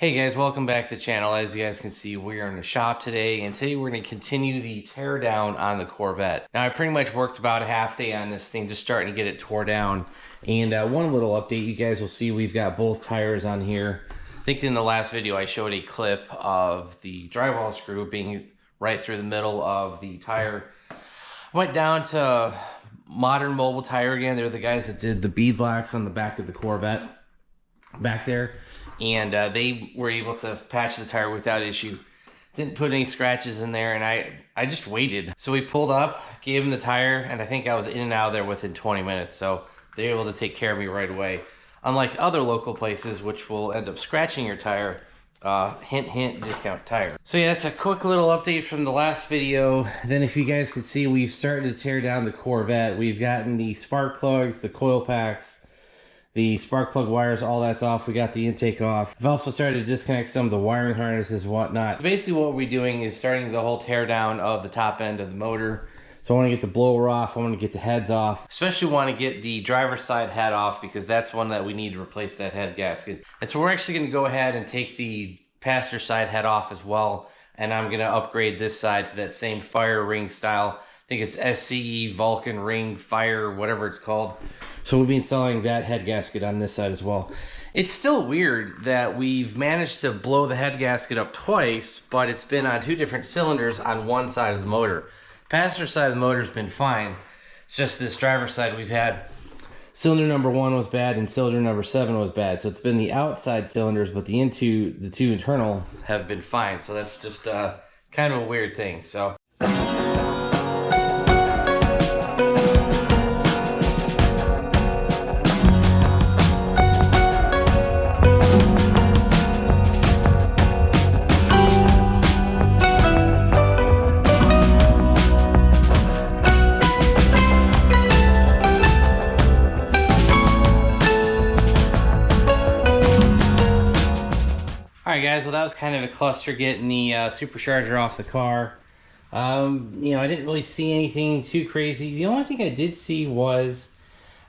Hey guys, welcome back to the channel. As you guys can see, we are in the shop today, and today we're going to continue the tear down on the Corvette. Now, I pretty much worked about a half day on this thing, just starting to get it tore down. And one little update, you guys will see we've got both tires on here. I think in the last video I showed a clip of the drywall screw being right through the middle of the tire. I went down to Modern Mobile Tire again. They're the guys that did the bead locks on the back of the Corvette back there. And they were able to patch the tire without issue. Didn't put any scratches in there, and I just waited. So we pulled up, gave them the tire, and I think I was in and out of there within 20 minutes. So they were able to take care of me right away. Unlike other local places, which will end up scratching your tire, hint, hint, discount tire. So yeah, that's a quick little update from the last video. Then if you guys can see, we've started to tear down the Corvette. We've gotten the spark plugs, the coil packs, the spark plug wires, all that's off. We got the intake off. I've also started to disconnect some of the wiring harnesses and whatnot. Basically what we're doing is starting the whole tear down of the top end of the motor. So I want to get the blower off, I want to get the heads off. Especially want to get the driver's side head off, because that's one that we need to replace that head gasket. And so we're actually going to go ahead and take the passenger side head off as well. And I'm going to upgrade this side to that same fire ring style. I think it's SCE Vulcan Ring Fire, whatever it's called. So we'll be installing that head gasket on this side as well. It's still weird that we've managed to blow the head gasket up twice, but it's been on two different cylinders on one side of the motor. Passenger side of the motor has been fine. It's just this driver's side we've had. Cylinder number 1 was bad and cylinder number 7 was bad. So it's been the outside cylinders, but the two internal have been fine. So that's just kind of a weird thing. So. Alright guys, well that was kind of a cluster getting the supercharger off the car. You know, I didn't really see anything too crazy. The only thing I did see was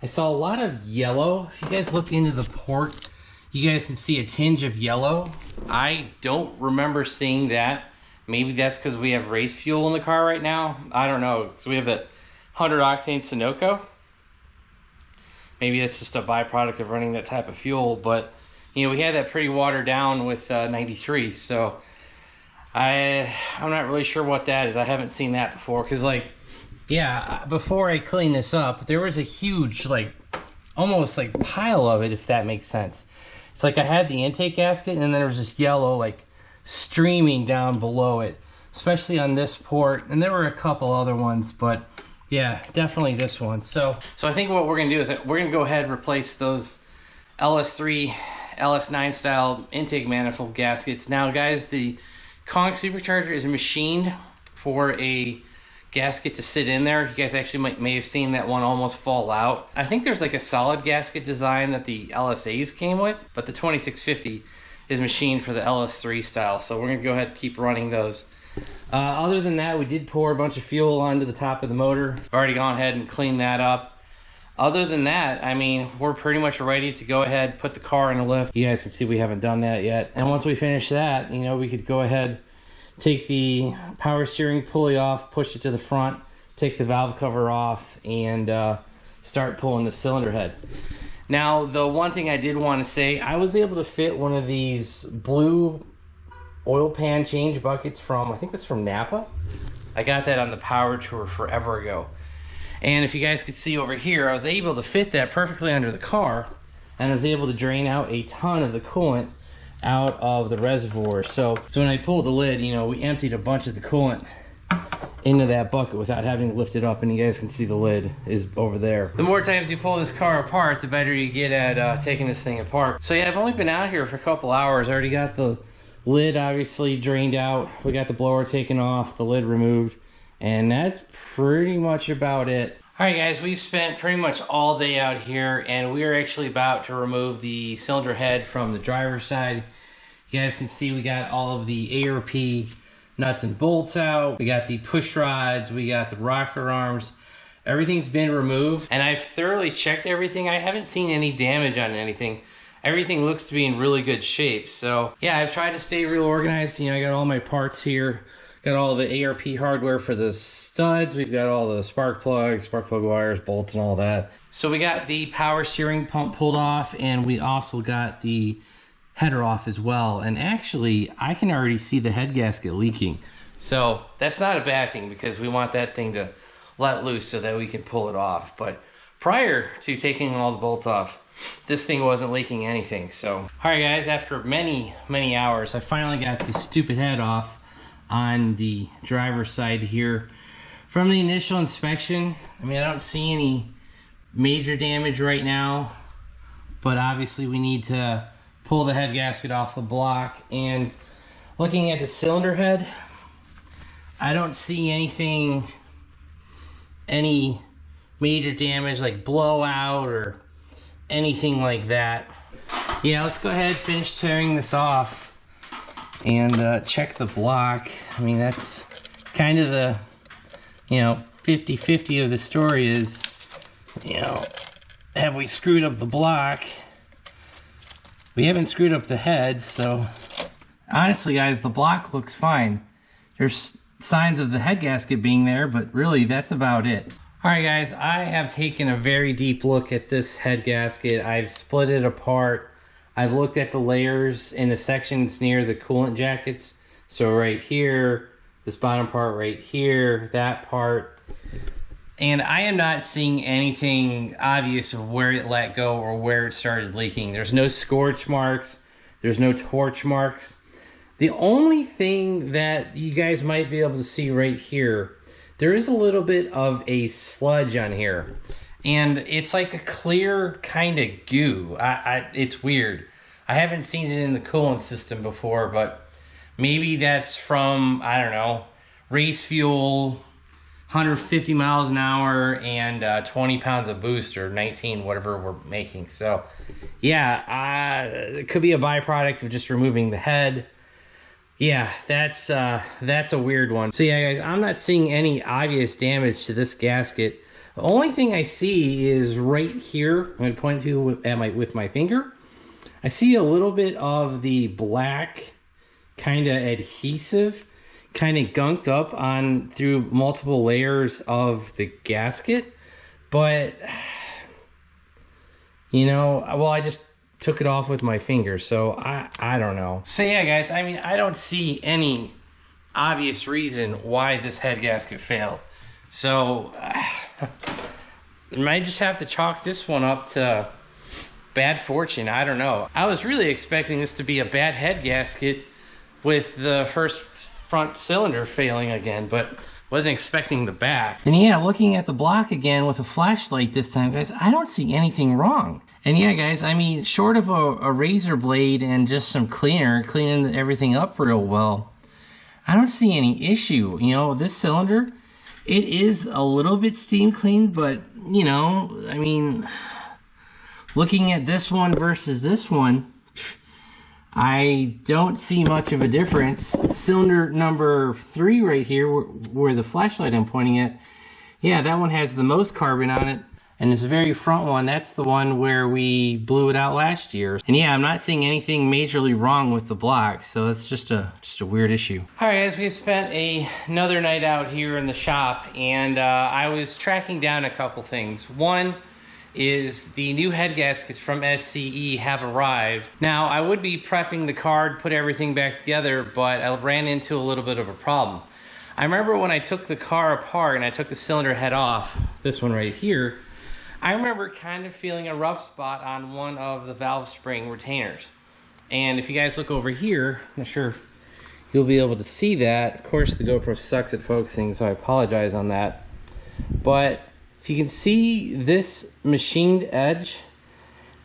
I saw a lot of yellow. If you guys look into the port, you guys can see a tinge of yellow. I don't remember seeing that. Maybe that's because we have race fuel in the car right now. I don't know. So we have that 100 octane Sunoco. Maybe that's just a byproduct of running that type of fuel, but you know, we had that pretty watered down with 93, so I'm not really sure what that is. I haven't seen that before, because like, yeah, before I clean this up, there was a huge, like, almost like pile of it, if that makes sense. It's like I had the intake gasket, and then there was this yellow, like, streaming down below it, especially on this port, and there were a couple other ones, but yeah, definitely this one. So I think what we're gonna do is that we're gonna go ahead and replace those LS3 LS9 style intake manifold gaskets. Now guys, the Kong supercharger is machined for a gasket to sit in there. You guys actually may have seen that one almost fall out. I think there's like a solid gasket design that the LSAs came with, but the 2650 is machined for the LS3 style. So we're gonna go ahead and keep running those. Other than that, we did pour a bunch of fuel onto the top of the motor. I've already gone ahead and cleaned that up. Other than that, I mean, we're pretty much ready to go ahead, put the car in a lift. You guys can see we haven't done that yet. And once we finish that, you know, we could go ahead, take the power steering pulley off, push it to the front, take the valve cover off, and start pulling the cylinder head. Now, the one thing I did want to say, I was able to fit one of these blue oil pan change buckets from, I think that's from Napa. I got that on the Power Tour forever ago. And if you guys could see over here, I was able to fit that perfectly under the car, and I was able to drain out a ton of the coolant out of the reservoir. So when I pulled the lid, you know, we emptied a bunch of the coolant into that bucket without having to lift it up, and you guys can see the lid is over there. The more times you pull this car apart, the better you get at taking this thing apart. So yeah, I've only been out here for a couple hours. I already got the lid obviously drained out. We got the blower taken off, the lid removed, and that's pretty much about it. Alright guys, we've spent pretty much all day out here, and we are actually about to remove the cylinder head from the driver's side. You guys can see we got all of the ARP nuts and bolts out. We got the push rods, we got the rocker arms. Everything's been removed, and I've thoroughly checked everything. I haven't seen any damage on anything. everything looks to be in really good shape. So yeah, I've tried to stay real organized. You know, I got all my parts here. Got all the ARP hardware for the studs. We've got all the spark plug wires, bolts, and all that. So we got the power steering pump pulled off, and we also got the header off as well. And actually, I can already see the head gasket leaking. So that's not a bad thing, because we want that thing to let loose so that we can pull it off. But prior to taking all the bolts off, this thing wasn't leaking anything. So, all right guys, after many hours, I finally got this stupid head off on the driver's side here. From the initial inspection, I mean, I don't see any major damage right now, but obviously we need to pull the head gasket off the block. And looking at the cylinder head, I don't see anything, any major damage like blowout or anything like that. Yeah, let's go ahead and finish tearing this off and check the block. I mean, that's kind of the, you know, 50-50 of the story is, you know, have we screwed up the block? We haven't screwed up the head, so honestly guys, the block looks fine. There's signs of the head gasket being there, but really that's about it. All right guys, I have taken a very deep look at this head gasket. I've split it apart. I've looked at the layers in the sections near the coolant jackets. So right here, this bottom part right here, that part. And I am not seeing anything obvious of where it let go or where it started leaking. There's no scorch marks. There's no torch marks. The only thing that you guys might be able to see right here, there is a little bit of a sludge on here. And it's like a clear kind of goo. It's weird. I haven't seen it in the coolant system before, but maybe that's from, I don't know, race fuel, 150 miles an hour, and 20 pounds of boost, or 19, whatever we're making. So yeah, it could be a byproduct of just removing the head. Yeah, that's a weird one. So yeah, guys, I'm not seeing any obvious damage to this gasket. The only thing I see is right here. I'm going to point to with my finger. I see a little bit of the black kind of adhesive kind of gunked up on through multiple layers of the gasket. But, you know, well, I just took it off with my finger, so I don't know. So yeah, guys, I mean, I don't see any obvious reason why this head gasket failed. So I might just have to chalk this one up to bad fortune. I don't know. I was really expecting this to be a bad head gasket with the first front cylinder failing again, but wasn't expecting the back. And yeah, looking at the block again with a flashlight this time, guys, I don't see anything wrong. And yeah, guys, I mean, short of a razor blade and just some cleaner, cleaning everything up real well, I don't see any issue. You know, this cylinder, it is a little bit steam cleaned, but, you know, I mean, looking at this one versus this one, I don't see much of a difference. Cylinder number 3 right here, where the flashlight I'm pointing at, yeah, that one has the most carbon on it. And this very front one, that's the one where we blew it out last year. And yeah, I'm not seeing anything majorly wrong with the block, so it's just a weird issue. All right, guys, we spent another night out here in the shop, and I was tracking down a couple things. One is the new head gaskets from SCE have arrived. Now, I would be prepping the car to put everything back together, but I ran into a little bit of a problem. I remember when I took the car apart and I took the cylinder head off, this one right here, I remember kind of feeling a rough spot on one of the valve spring retainers. And if you guys look over here, I'm not sure if you'll be able to see that. Of course, the GoPro sucks at focusing, so I apologize on that. But if you can see this machined edge,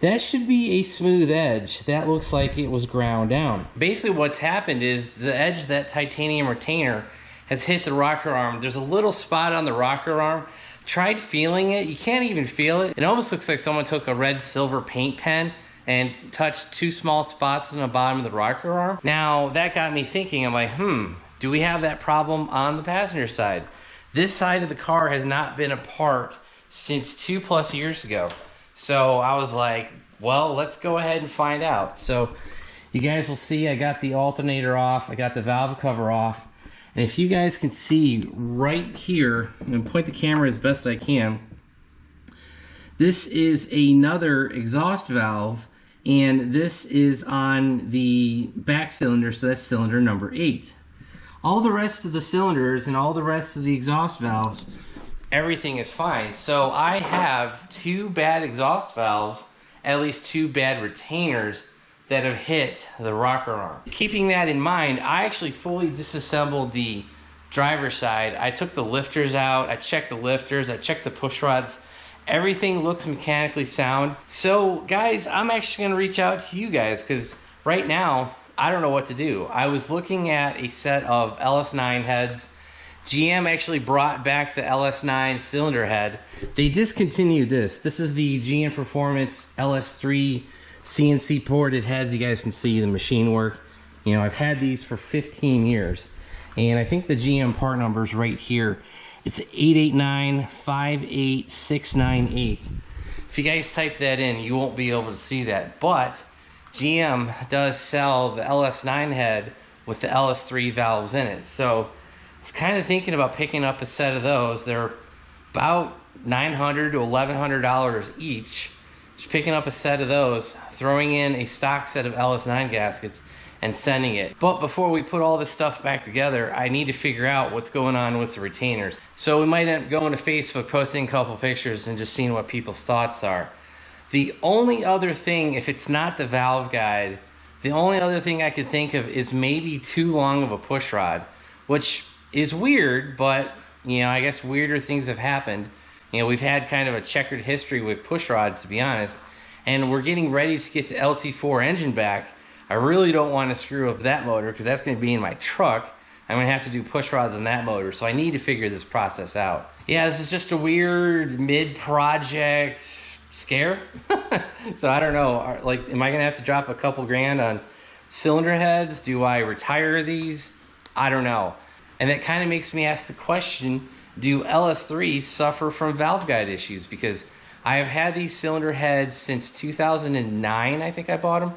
that should be a smooth edge. That looks like it was ground down. Basically what's happened is the edge of that titanium retainer has hit the rocker arm. There's a little spot on the rocker arm. Tried feeling it, you can't even feel it. It almost looks like someone took a red silver paint pen and touched 2 small spots on the bottom of the rocker arm. Now that got me thinking, I'm like, do we have that problem on the passenger side? This side of the car has not been apart since 2+ years ago. So I was like, Well, let's go ahead and find out. So you guys will see I got the alternator off, I got the valve cover off, and if you guys can see right here, I'm going to point the camera as best I can, this is another exhaust valve, and this is on the back cylinder, so that's cylinder number 8. All the rest of the cylinders and all the rest of the exhaust valves, everything is fine. So I have 2 bad exhaust valves, at least 2 bad retainers that have hit the rocker arm. Keeping that in mind, I actually fully disassembled the driver's side. I took the lifters out, I checked the lifters, I checked the push rods. Everything looks mechanically sound. So guys, I'm actually gonna reach out to you guys because right now, I don't know what to do. I was looking at a set of LS9 heads. GM actually brought back the LS9 cylinder head. They discontinued this. This is the GM Performance LS3 CNC ported heads. You guys can see the machine work. You know, I've had these for 15 years. And I think the GM part number is right here. It's 889-58698. If you guys type that in, you won't be able to see that. But GM does sell the LS9 head with the LS3 valves in it. So I was kind of thinking about picking up a set of those. They're about $900 to $1,100 each. Just picking up a set of those, throwing in a stock set of LS9 gaskets, and sending it. But before we put all this stuff back together, I need to figure out what's going on with the retainers. So we might end up going to Facebook, posting a couple pictures, and just seeing what people's thoughts are. The only other thing, if it's not the valve guide, the only other thing I could think of is maybe too long of a push rod, which is weird, but you know, I guess weirder things have happened. You know, we've had kind of a checkered history with push rods, to be honest, and we're getting ready to get the LT4 engine back. I really don't want to screw up that motor because that's going to be in my truck. I'm going to have to do push rods on that motor, so I need to figure this process out. Yeah, this is just a weird mid-project scare. So I don't know, like, am I going to have to drop a couple grand on cylinder heads? Do I retire these? I don't know. And that kind of makes me ask the question, do LS3s suffer from valve guide issues? Because I have had these cylinder heads since 2009, I think I bought them.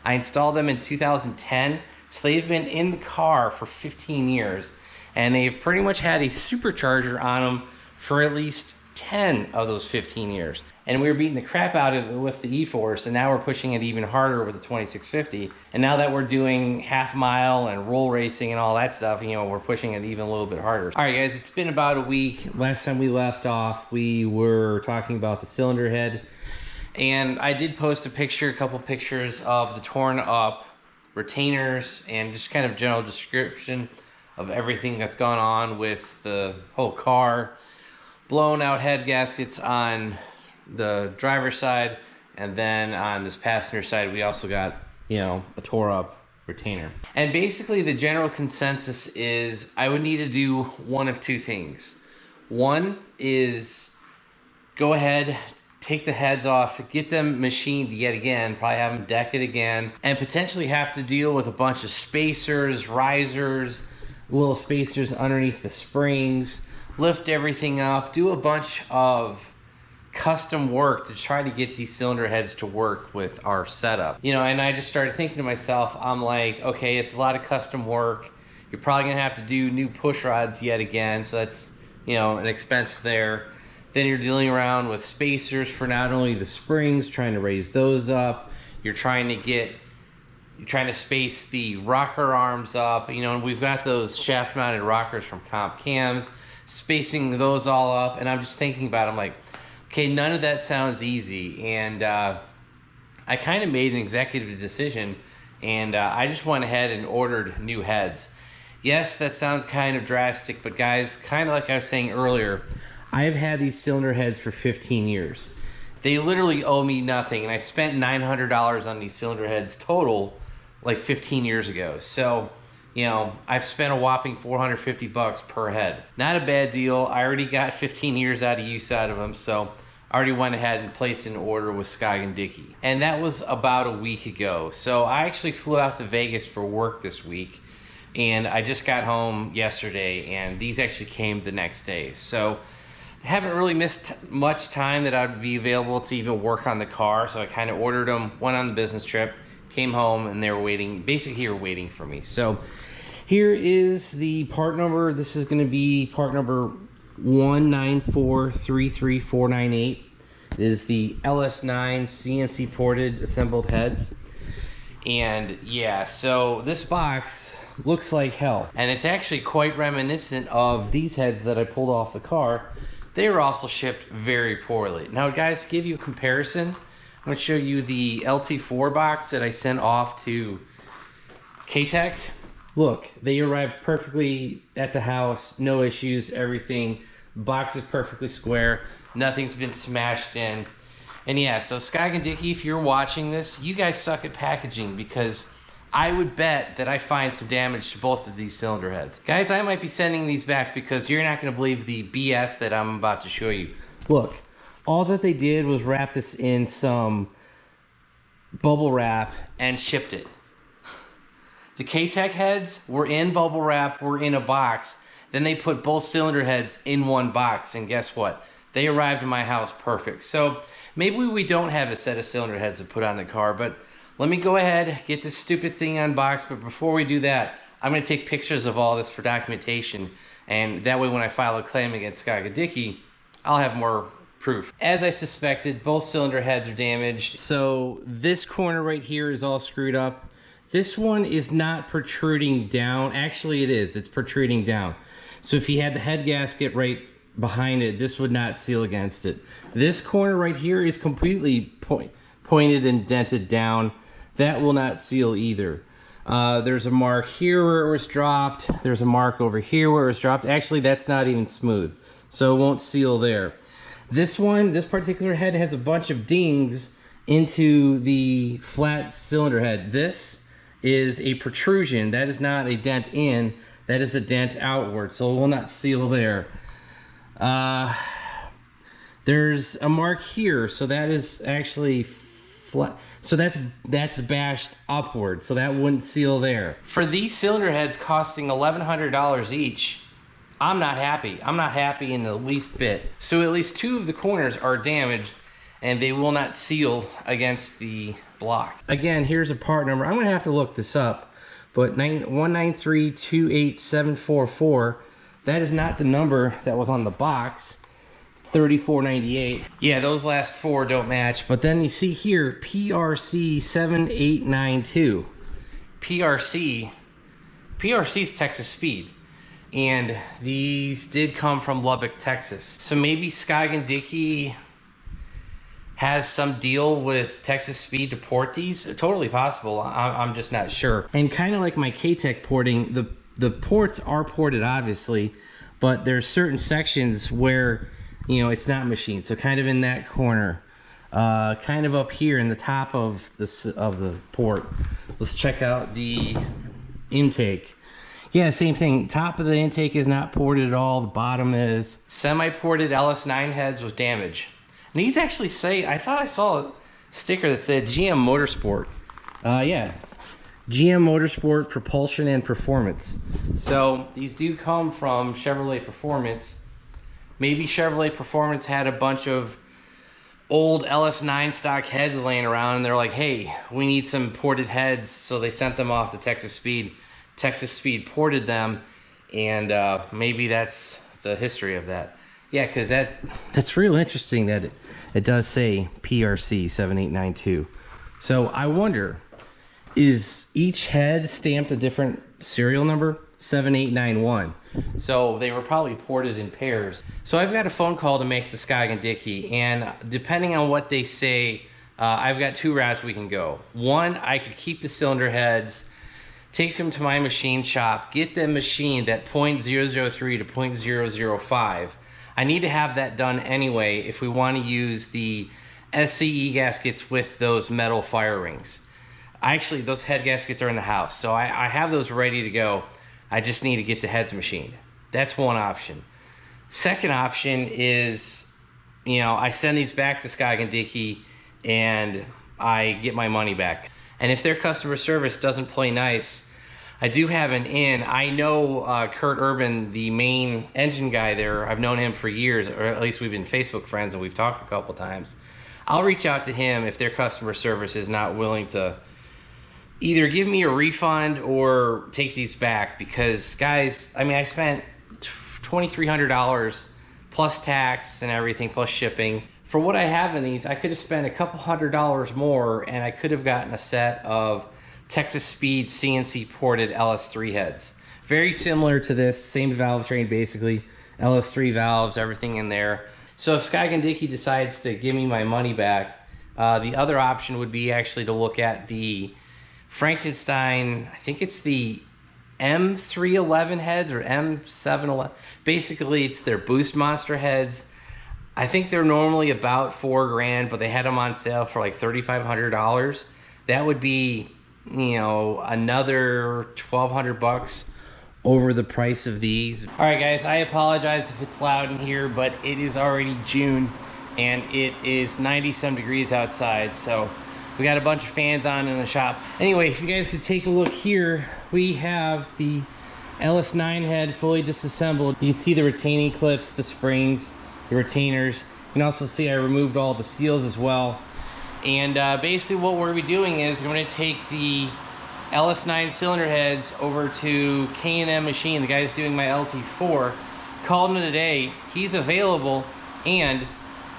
I installed them in 2010, so they've been in the car for 15 years, and they've pretty much had a supercharger on them for at least 10 of those 15 years. And we were beating the crap out of it with the E-Force, and now we're pushing it even harder with the 2650. And now that we're doing half mile and roll racing and all that stuff, you know, we're pushing it even a little bit harder. All right, guys, it's been about a week. Last time we left off, we were talking about the cylinder head. And I did post a couple pictures of the torn up retainers and just kind of general description of everything that's gone on with the whole car. Blown out head gaskets on the driver's side, and then on this passenger side we also got, you know, a tore up retainer. And basically the general consensus is I would need to do one of two things. One is go ahead, take the heads off, get them machined yet again, probably have them deck it again, and potentially have to deal with a bunch of spacers, risers, little spacers underneath the springs, lift everything up, do a bunch of custom work to try to get these cylinder heads to work with our setup. You know, and I just started thinking to myself, I'm like, okay, it's a lot of custom work. You're probably gonna have to do new push rods yet again, so that's, you know, an expense there. Then you're dealing around with spacers for not only the springs, trying to raise those up, you're trying to space the rocker arms up, you know, and we've got those shaft mounted rockers from Comp Cams, spacing those all up. And I'm just thinking about it, I'm like, okay, none of that sounds easy. And I kind of made an executive decision, and I just went ahead and ordered new heads. Yes, that sounds kind of drastic, but guys, kind of like I was saying earlier, I've had these cylinder heads for 15 years. They literally owe me nothing, and I spent $900 on these cylinder heads total like 15 years ago. So, you know, I've spent a whopping $450 per head. Not a bad deal. I already got 15 years out of use out of them, so I already went ahead and placed an order with Skog & Dickey. And that was about a week ago. So I actually flew out to Vegas for work this week, and I just got home yesterday, and these actually came the next day. So haven't really missed much time that I'd be available to even work on the car, so I kind of ordered them, went on the business trip, came home, and they were waiting, basically were waiting for me. So here is the part number. This is going to be part number 194-33498. It is the LS9 CNC ported assembled heads. And yeah, so this box looks like hell. And it's actually quite reminiscent of these heads that I pulled off the car. They were also shipped very poorly. Now guys, to give you a comparison, I'm going to show you the LT4 box that I sent off to K-Tech. Look, they arrived perfectly at the house, no issues, everything. The box is perfectly square, nothing's been smashed in. And yeah, so Skag and Dicky, if you're watching this, you guys suck at packaging, because I would bet that I find some damage to both of these cylinder heads. Guys, I might be sending these back because you're not going to believe the BS that I'm about to show you. Look, all that they did was wrap this in some bubble wrap and shipped it. The K-Tech heads were in bubble wrap, were in a box. Then they put both cylinder heads in one box, and guess what? They arrived in my house perfect. So maybe we don't have a set of cylinder heads to put on the car, but let me go ahead, get this stupid thing unboxed. But before we do that, I'm going to take pictures of all this for documentation, and that way when I file a claim against Skag and Dicky, I'll have more proof. As I suspected, both cylinder heads are damaged. So this corner right here is all screwed up. This one is not protruding down. Actually, it is. It's protruding down. So if you had the head gasket right behind it, this would not seal against it. This corner right here is completely pointed and dented down. That will not seal either. There's a mark here where it was dropped. There's a mark over here where it was dropped. Actually, that's not even smooth, so it won't seal there. This one, this particular head has a bunch of dings into the flat cylinder head. This is a protrusion. That is not a dent in. That is a dent outward, so it will not seal there. There's a mark here, so that is actually flat. So that's bashed upward, so that wouldn't seal there. For these cylinder heads costing $1,100 each, I'm not happy. I'm not happy in the least bit. So at least two of the corners are damaged, and they will not seal against the block. Again, here's a part number. I'm gonna have to look this up, but 193-28744, that is not the number that was on the box. 3498. Yeah, those last four don't match. But then you see here, PRC 7892. PRC's Texas Speed. And these did come from Lubbock, Texas. So maybe Skag and Dicky has some deal with Texas Speed to port these. Totally possible. I'm just not sure. And kind of like my K-Tech porting, the ports are ported obviously, but there's certain sections where, you know, it's not machined. So kind of in that corner, kind of up here in the top of the port. Let's check out the intake. Yeah, same thing. Top of the intake is not ported at all. The bottom is. Semi-ported LS9 heads with damage. And these actually say, I thought I saw a sticker that said GM Motorsport. Yeah, GM Motorsport Propulsion and Performance. So these do come from Chevrolet Performance. Maybe Chevrolet Performance had a bunch of old LS9 stock heads laying around, and they're like, hey, we need some ported heads, so they sent them off to Texas Speed. Texas Speed ported them, and maybe that's the history of that. Yeah, because that's real interesting that it does say PRC 7892. So I wonder, is each head stamped a different serial number? 7891. So they were probably ported in pairs. So I've got a phone call to make to Skag and Dicky, and depending on what they say, I've got two routes we can go. One, I could keep the cylinder heads, take them to my machine shop, get them machined at 0.003 to 0.005. I need to have that done anyway if we want to use the SCE gaskets with those metal fire rings. Actually, those head gaskets are in the house, so I have those ready to go. I just need to get the heads machined. That's one option. Second option is, you know, I send these back to Skag and Dicky and I get my money back. And if their customer service doesn't play nice, I do have an in. I know Kurt Urban, the main engine guy there. I've known him for years, or at least we've been Facebook friends and we've talked a couple times. I'll reach out to him if their customer service is not willing to either give me a refund or take these back, because guys, I mean, I spent $2,300 plus tax and everything, plus shipping. For what I have in these, I could have spent a couple $100 more and I could have gotten a set of Texas Speed CNC ported LS3 heads. Very similar to this, same valve train basically, LS3 valves, everything in there. So if Skagandicki decides to give me my money back, the other option would be actually to look at the Frankenstein, I think it's the M311 heads or M711. Basically, it's their Boost Monster heads. I think they're normally about $4 grand, but they had them on sale for like $3,500. That would be, you know, another $1,200 over the price of these. All right, guys, I apologize if it's loud in here, but it is already June and it is 90-some degrees outside, so we got a bunch of fans on in the shop. Anyway, if you guys could take a look here, we have the LS9 head fully disassembled. You can see the retaining clips, the springs, the retainers. You can also see I removed all the seals as well. And basically what we're gonna be doing is we're gonna take the LS9 cylinder heads over to K&M Machine. The guy's doing my LT4. Called him today. He's available, and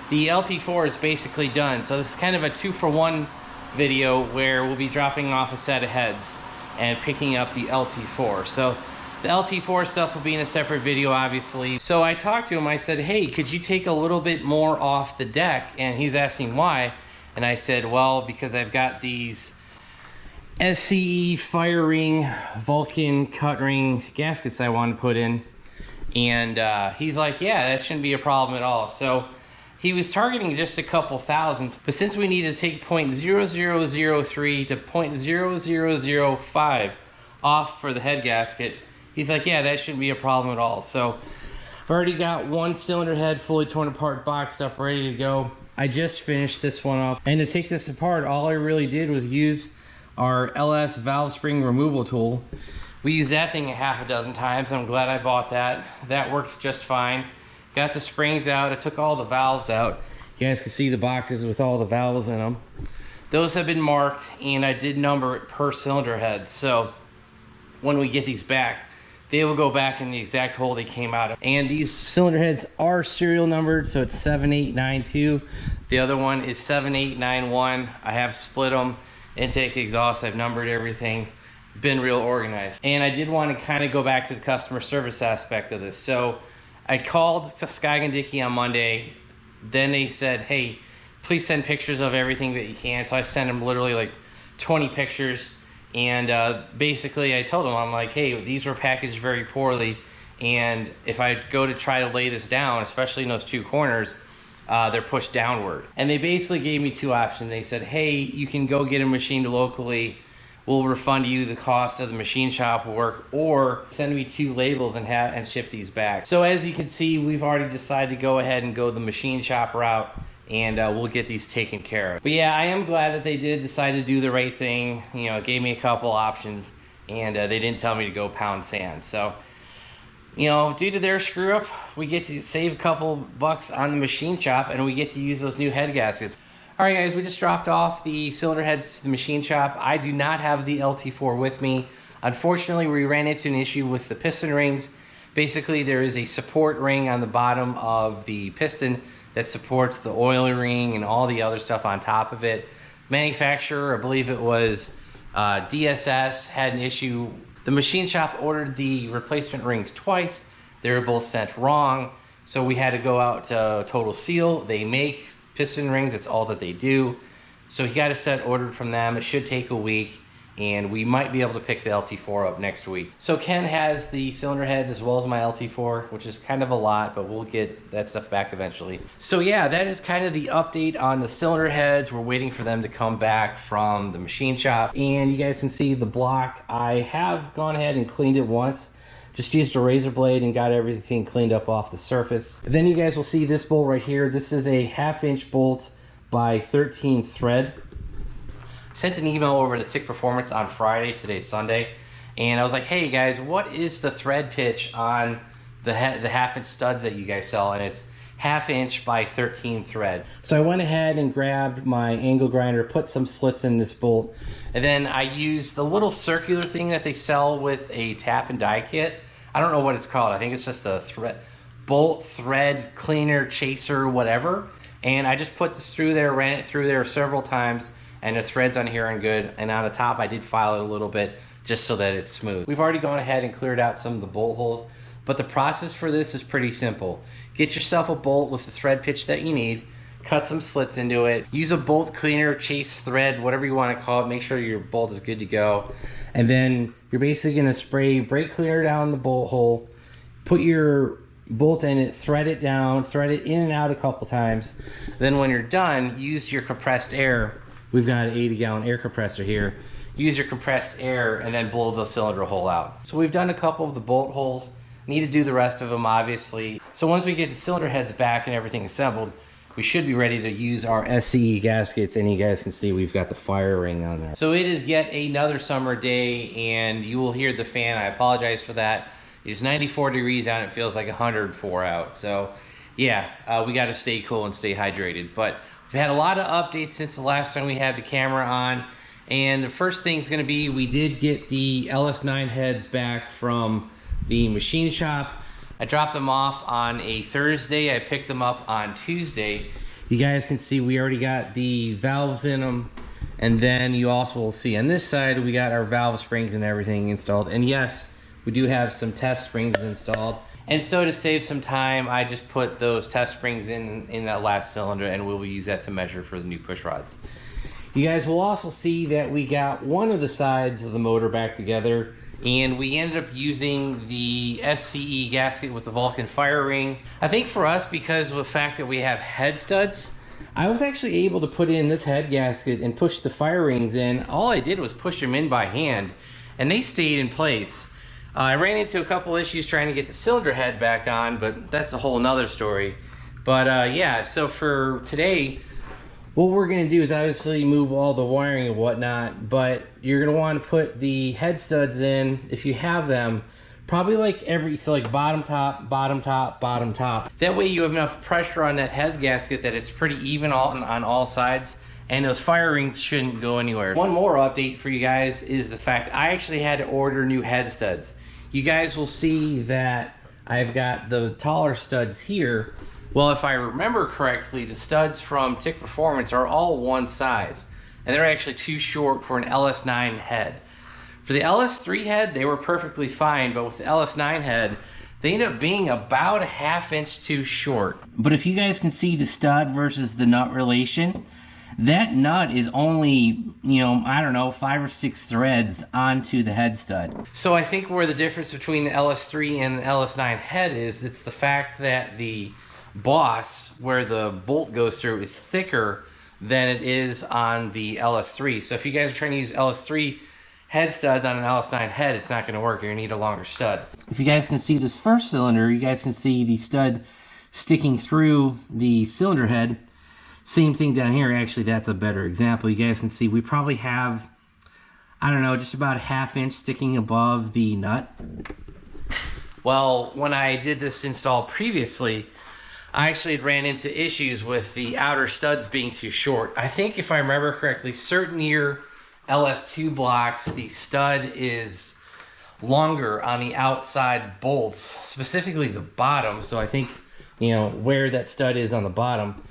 the LT4 is basically done. So this is kind of a 2-for-1 video where we'll be dropping off a set of heads and picking up the LT4. So the LT4 stuff will be in a separate video, obviously. So I talked to him, I said, hey, could you take a little bit more off the deck? And he was asking why. And I said, well, because I've got these SCE fire ring, Vulcan cut ring gaskets I want to put in. And he's like, yeah, that shouldn't be a problem at all. So he was targeting just a couple thousands, but since we need to take 0.0003 to 0.0005 off for the head gasket, he's like, yeah, that shouldn't be a problem at all. So I've already got one cylinder head fully torn apart, boxed up, ready to go. I just finished this one up, and to take this apart, all I really did was use our LS valve spring removal tool. We used that thing a half a dozen times. I'm glad I bought that. That works just fine. Got the springs out. I took all the valves out. You guys can see the boxes with all the valves in them. Those have been marked, and I did number it per cylinder head. So when we get these back, they will go back in the exact hole they came out of. And these cylinder heads are serial numbered, so it's 7892. The other one is 7891. I have split them. Intake, exhaust, I've numbered everything. Been real organized. And I did want to kind of go back to the customer service aspect of this. So I called to Skagandicki on Monday. Then they said, hey, please send pictures of everything that you can. So I sent them literally like 20 pictures. And basically I told them, I'm like, hey, these were packaged very poorly. And if I go to try to lay this down, especially in those two corners, they're pushed downward. And they basically gave me two options. They said, hey, you can go get them machined locally. We'll refund you the cost of the machine shop work, or send me 2 labels and ship these back. So as you can see, we've already decided to go ahead and go the machine shop route, and we'll get these taken care of. But yeah, I am glad that they did decide to do the right thing. You know, it gave me a couple options, and they didn't tell me to go pound sand. So, you know, due to their screw up, we get to save a couple bucks on the machine shop, and we get to use those new head gaskets. All right, guys, we just dropped off the cylinder heads to the machine shop. I do not have the LT4 with me. Unfortunately, we ran into an issue with the piston rings. Basically, there is a support ring on the bottom of the piston that supports the oil ring and all the other stuff on top of it. Manufacturer, I believe it was DSS, had an issue. The machine shop ordered the replacement rings twice. They were both sent wrong, so we had to go out to Total Seal. They make piston rings, it's all that they do. So he got a set ordered from them. It should take a week, and we might be able to pick the LT4 up next week. So Ken has the cylinder heads as well as my LT4, which is kind of a lot, but we'll get that stuff back eventually. So yeah, that is kind of the update on the cylinder heads. We're waiting for them to come back from the machine shop. And you guys can see the block. I have gone ahead and cleaned it once. Just used a razor blade and got everything cleaned up off the surface. Then you guys will see this bolt right here. This is a 1/2-inch bolt by 13 thread. Sent an email over to Tick Performance on Friday, today's Sunday, and I was like, hey guys, what is the thread pitch on the half-inch studs that you guys sell? And it's 1/2 inch by 13 thread. So I went ahead and grabbed my angle grinder, put some slits in this bolt, and then I used the little circular thing that they sell with a tap and die kit. I don't know what it's called. I think it's just a bolt thread cleaner, chaser, whatever. And I just put this through there, ran it through there several times, and the threads on here are good. And on the top, I did file it a little bit just so that it's smooth. We've already gone ahead and cleared out some of the bolt holes, but the process for this is pretty simple. Get yourself a bolt with the thread pitch that you need, cut some slits into it, use a bolt cleaner, chase thread, whatever you want to call it, make sure your bolt is good to go. And then you're basically going to spray brake cleaner down the bolt hole, put your bolt in it, thread it down, thread it in and out a couple times. Then when you're done, use your compressed air. We've got an 80-gallon air compressor here. Use your compressed air and then blow the cylinder hole out. So we've done a couple of the bolt holes. Need to do the rest of them, obviously. So once we get the cylinder heads back and everything assembled, we should be ready to use our SCE gaskets, and you guys can see we've got the fire ring on there. So it is yet another summer day, and you will hear the fan. I apologize for that. It's 94 degrees out, and it feels like 104 out. So yeah, we got to stay cool and stay hydrated. But we've had a lot of updates since the last time we had the camera on. And the first thing is going to be, we did get the LS9 heads back from the machine shop. I dropped them off on a Thursday. I picked them up on Tuesday. You guys can see we already got the valves in them. And then you also will see on this side, we got our valve springs and everything installed. And yes, we do have some test springs installed. And so to save some time, I just put those test springs in that last cylinder, and we'll use that to measure for the new push rods. You guys will also see that we got one of the sides of the motor back together, and we ended up using the SCE gasket with the Vulcan fire ring. I think for us, because of the fact that we have head studs, I was actually able to put in this head gasket and push the fire rings in. All I did was push them in by hand, and they stayed in place. I ran into a couple issues trying to get the cylinder head back on, but that's a whole nother story. But yeah, so for today, what we're going to do is obviously move all the wiring and whatnot, but you're going to want to put the head studs in, if you have them, probably like like bottom top, bottom top, bottom top. That way you have enough pressure on that head gasket that it's pretty even on all sides, and those fire rings shouldn't go anywhere. One more update for you guys is the fact I actually had to order new head studs. You guys will see that I've got the taller studs here. Well, if I remember correctly, the studs from TIC Performance are all one size, and they're actually too short for an LS9 head. For the LS3 head, they were perfectly fine, but with the LS9 head, they end up being about a 1/2 inch too short. But if you guys can see the stud versus the nut relation, that nut is only, I don't know, 5 or 6 threads onto the head stud. So I think where the difference between the LS3 and the LS9 head is, it's the fact that the boss, where the bolt goes through, is thicker than it is on the LS3. So if you guys are trying to use LS3 head studs on an LS9 head, it's not going to work. You're going to need a longer stud. If you guys can see this first cylinder, you guys can see the stud sticking through the cylinder head. Same thing down here. Actually, that's a better example. You guys can see we probably have, I don't know, just about a 1/2 inch sticking above the nut. Well, when I did this install previously, I actually ran into issues with the outer studs being too short. I think if I remember correctly, certain year LS2 blocks, the stud is longer on the outside bolts, specifically the bottom. So I think, where that stud is on the bottom,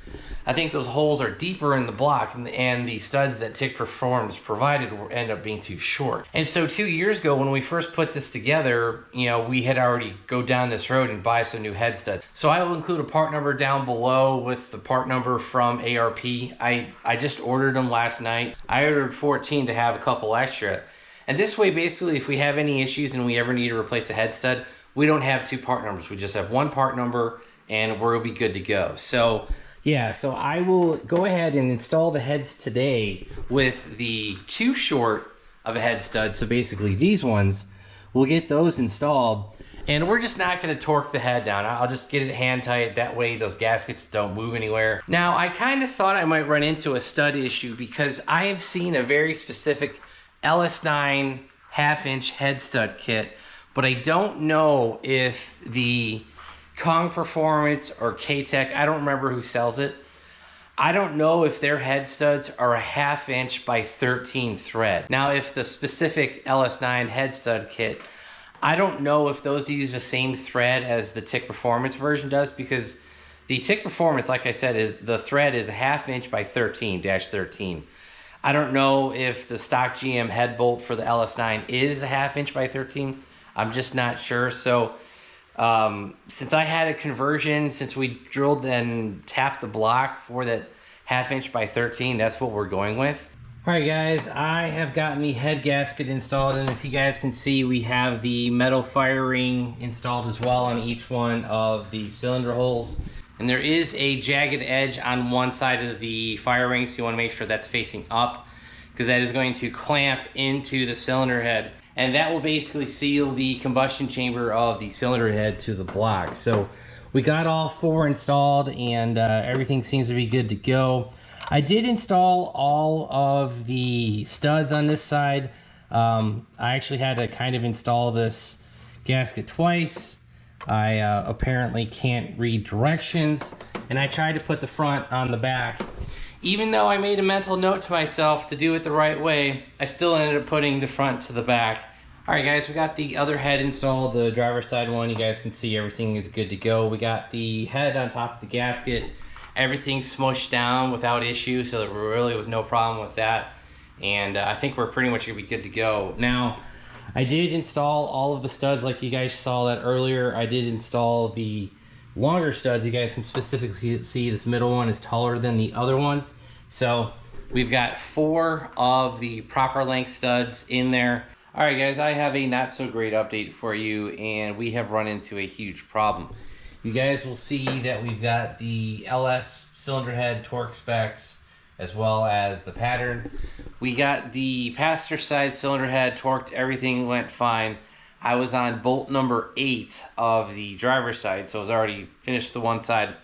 I think those holes are deeper in the block, and the studs that TIC Performance provided end up being too short. And so 2 years ago, when we first put this together, we had already go down this road and buy some new head stud. So I will include a part number down below with the part number from ARP. I just ordered them last night. I ordered 14 to have a couple extra. And this way, basically, if we have any issues and we ever need to replace a head stud, we don't have 2 part numbers. We just have 1 part number, and we'll be good to go. So yeah, so I will go ahead and install the heads today with the too short of a head stud. So basically these ones, we'll get those installed, and we're just not going to torque the head down. I'll just get it hand tight. That way those gaskets don't move anywhere. Now, I kind of thought I might run into a stud issue because I have seen a very specific LS9 1/2-inch head stud kit, but I don't know if the Kong Performance or K-Tech, I don't remember who sells it. I don't know if their head studs are a 1/2-inch by 13 thread. Now, if the specific LS9 head stud kit, I don't know if those use the same thread as the TIC Performance version does, because the TIC Performance, like I said, is the thread is a 1/2-inch by 13-13. I don't know if the stock GM head bolt for the LS9 is a 1/2-inch by 13. I'm just not sure. So since I had a conversion, since we drilled and tapped the block for that 1/2-inch by 13, that's what we're going with. All right, guys, I have gotten the head gasket installed, and if you guys can see, we have the metal fire ring installed as well on each one of the cylinder holes. And there is a jagged edge on one side of the fire ring, so you want to make sure that's facing up, because that is going to clamp into the cylinder head, and that will basically seal the combustion chamber of the cylinder head to the block. So we got all 4 installed, and everything seems to be good to go. I did install all of the studs on this side. I actually had to kind of install this gasket twice. I apparently can't read directions, and I tried to put the front on the back. Even though I made a mental note to myself to do it the right way, I still ended up putting the front to the back. All right, guys, we got the other head installed, the driver's side one. You guys can see everything is good to go. We got the head on top of the gasket. Everything smushed down without issue, so there really was no problem with that. And I think we're pretty much gonna be good to go. Now, I did install all of the studs like you guys saw that earlier. I did install the longer studs. You guys can specifically see this middle one is taller than the other ones. So we've got 4 of the proper length studs in there. All right, guys, I have a not so great update for you, and we have run into a huge problem. You guys will see that we've got the LS cylinder head torque specs as well as the pattern. We got the passenger side cylinder head torqued, everything went fine. I was on bolt number 8 of the driver's side, so I was already finished with the one side.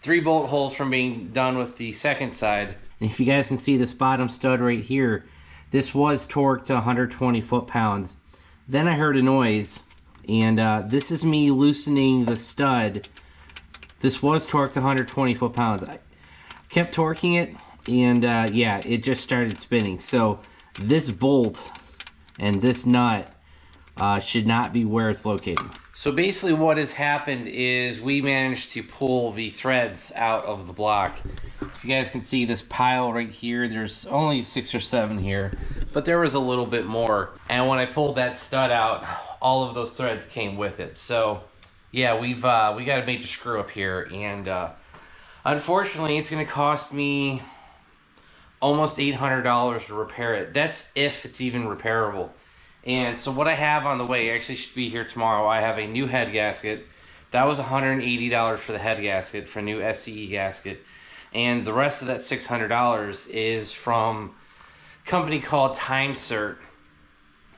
3 bolt holes from being done with the second side. And if you guys can see this bottom stud right here, this was torqued to 120 foot-pounds. Then I heard a noise, and this is me loosening the stud. This was torqued to 120 foot-pounds. I kept torquing it, and yeah, it just started spinning. So this bolt and this nut should not be where it's located. So basically what has happened is we managed to pull the threads out of the block. If you guys can see this pile right here, there's only 6 or 7 here, but there was a little bit more. And when I pulled that stud out, all of those threads came with it. So yeah, we got a major screw up here, and unfortunately it's gonna cost me almost $800 to repair it. That's if it's even repairable. And so what I have on the way, actually should be here tomorrow, I have a new head gasket. That was $180 for the head gasket, for a new SCE gasket. And the rest of that $600 is from a company called Time-Sert.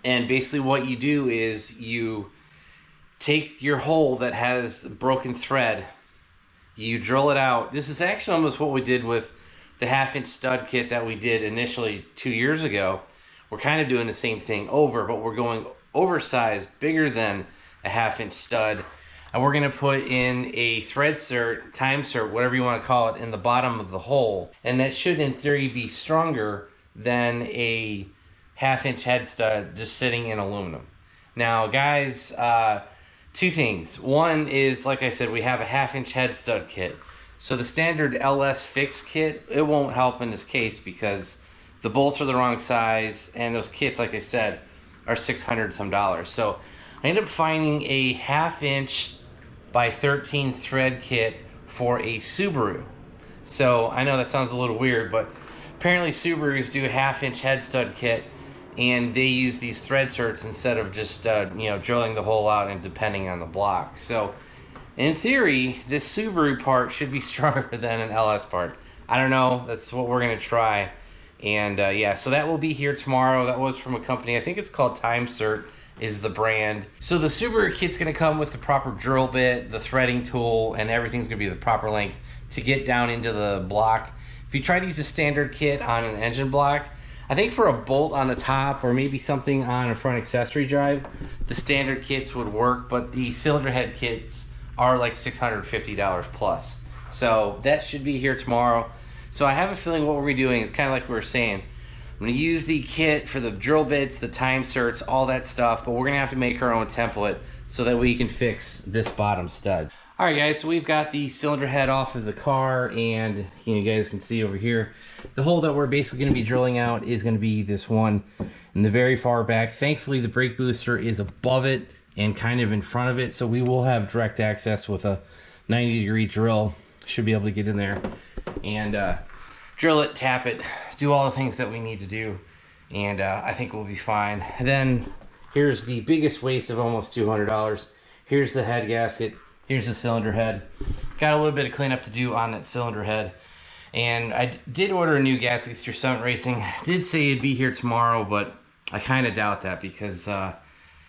And basically what you do is you take your hole that has the broken thread, you drill it out. This is actually almost what we did with the 1/2-inch stud kit that we did initially 2 years ago. We're kind of doing the same thing over, but we're going oversized, bigger than a 1/2-inch stud. And we're gonna put in a thread cert, Time-Sert, whatever you wanna call it, in the bottom of the hole. And that should, in theory, be stronger than a 1/2-inch head stud just sitting in aluminum. Now, guys, 2 things. One is, like I said, we have a 1/2-inch head stud kit. So the standard LS fix kit, it won't help in this case because the bolts are the wrong size, and those kits, like I said, are $600 some. So I ended up finding a 1/2-inch by 13 thread kit for a Subaru. So I know that sounds a little weird, but apparently Subarus do a 1/2-inch head stud kit, and they use these thread certs instead of just you know, drilling the hole out and depending on the block. So in theory, this Subaru part should be stronger than an LS part. I don't know. That's what we're gonna try. And yeah, so that will be here tomorrow. That was from a company, I think it's called Time-Sert is the brand. So the Subaru kit's gonna come with the proper drill bit, the threading tool, and everything's gonna be the proper length to get down into the block. If you try to use a standard kit on an engine block, I think for a bolt on the top or maybe something on a front accessory drive, the standard kits would work, but the cylinder head kits are like $650 plus. So that should be here tomorrow. So I have a feeling what we're doing is kind of like we were saying. I'm going to use the kit for the drill bits, the Time-Serts, all that stuff, but we're going to have to make our own template so that we can fix this bottom stud. All right, guys, so we've got the cylinder head off of the car, and you guys can see over here, the hole that we're basically going to be drilling out is going to be this one in the very far back. Thankfully, the brake booster is above it and kind of in front of it, so we will have direct access with a 90-degree drill. Should be able to get in there and drill it, tap it, do all the things that we need to do, and I think we'll be fine. And then here's the biggest waste of almost $200. Here's the head gasket. Here's the cylinder head. Got a little bit of cleanup to do on that cylinder head. And I did order a new gasket through Summit Racing. Did say it'd be here tomorrow, but I kind of doubt that because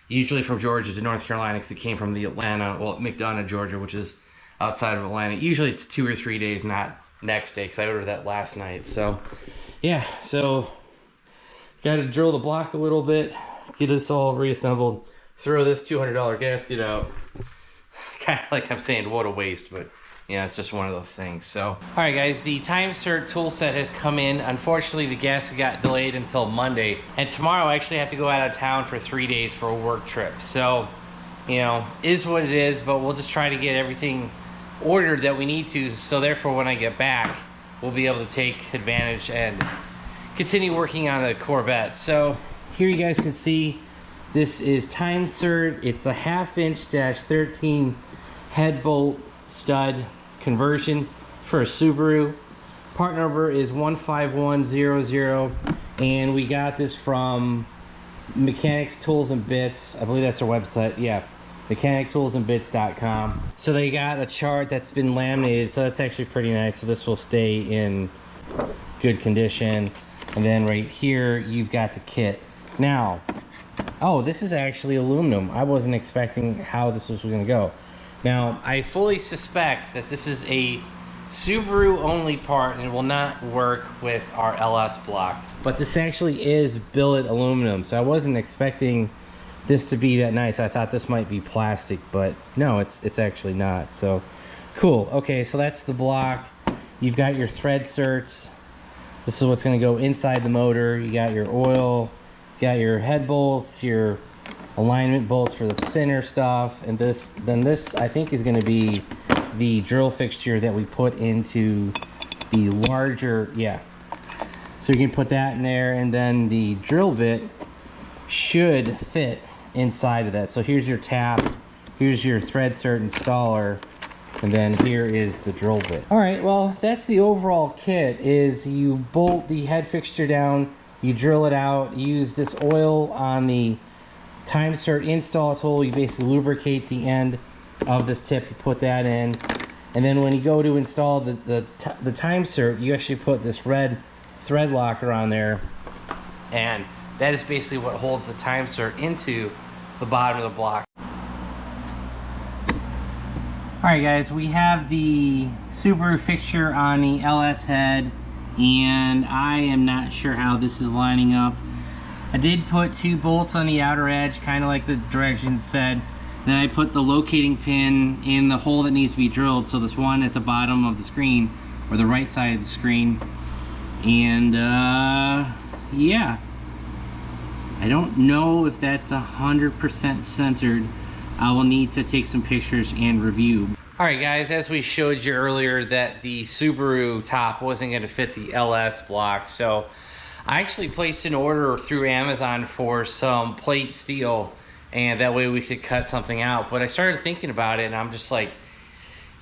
usually from Georgia to North Carolina, because it came from the Atlanta, well, McDonough, Georgia, which is outside of Atlanta. Usually it's 2 or 3 days, not next day, because I ordered that last night. So, yeah, so got to drill the block a little bit, get this all reassembled, throw this $200 gasket out. Kind of like I'm saying, what a waste, but yeah, it's just one of those things. So, all right, guys, the Time-Sert tool set has come in. Unfortunately, the gasket got delayed until Monday, and tomorrow I actually have to go out of town for 3 days for a work trip. So, you know, is what it is, but we'll just try to get everything ordered that we need to, so therefore when I get back, we'll be able to take advantage and continue working on the Corvette. So here you guys can see, this is Time-Sert. It's a 1/2" -13 head bolt stud conversion for a Subaru. Part number is 15100, and we got this from Mechanics Tools and Bits. I believe that's their website. Yeah, mechanictoolsandbits.com. So they got a chart that's been laminated, so that's actually pretty nice. So this will stay in good condition. And then right here, you've got the kit. Now, oh, this is actually aluminum. I wasn't expecting how this was going to go. Now, I fully suspect that this is a Subaru only part and it will not work with our LS block. But this actually is billet aluminum, so I wasn't expecting this to be that nice. I thought this might be plastic, but no, it's actually not. So cool. Okay, so that's the block. You've got your thread certs. This is what's going to go inside the motor. You got your oil, you got your head bolts, your alignment bolts for the thinner stuff, and this I think is going to be the drill fixture that we put into the larger, yeah. So you can put that in there, and then the drill bit should fit inside of that. So here's your tap, here's your thread cert installer, and then here is the drill bit. All right, well, that's the overall kit. Is you bolt the head fixture down, you drill it out, use this oil on the Time-Sert install tool, you basically lubricate the end of this tip, you put that in, and then when you go to install the Time-Sert, you actually put this red thread locker on there, and that is basically what holds the Time-Sert into the bottom of the block. Alright guys, we have the Subaru fixture on the LS head, and I am not sure how this is lining up. I did put 2 bolts on the outer edge, kind of like the directions said. Then I put the locating pin in the hole that needs to be drilled, so this one at the bottom of the screen, or the right side of the screen. And yeah, I don't know if that's 100% centered. I will need to take some pictures and review. Alright guys, as we showed you earlier that the Subaru top wasn't going to fit the LS block, so I actually placed an order through Amazon for some plate steel, and that way we could cut something out. But I started thinking about it, and I'm just like,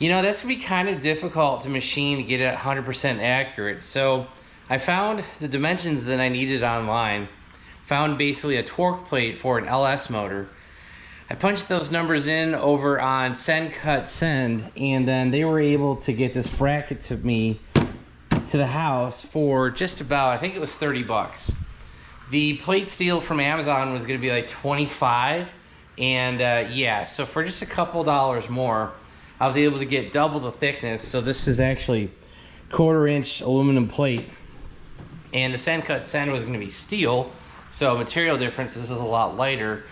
you know, that's going to be kind of difficult to machine to get it 100% accurate. So I found the dimensions that I needed online, found basically a torque plate for an LS motor. I punched those numbers in over on Send Cut Send, and then they were able to get this bracket to me to the house for just about, I think it was 30 bucks. The plate steel from Amazon was going to be like 25, and yeah, so for just a couple dollars more, I was able to get double the thickness. So this is actually 1/4 inch aluminum plate, and the sand cut send was going to be steel, so material difference, this is a lot lighter.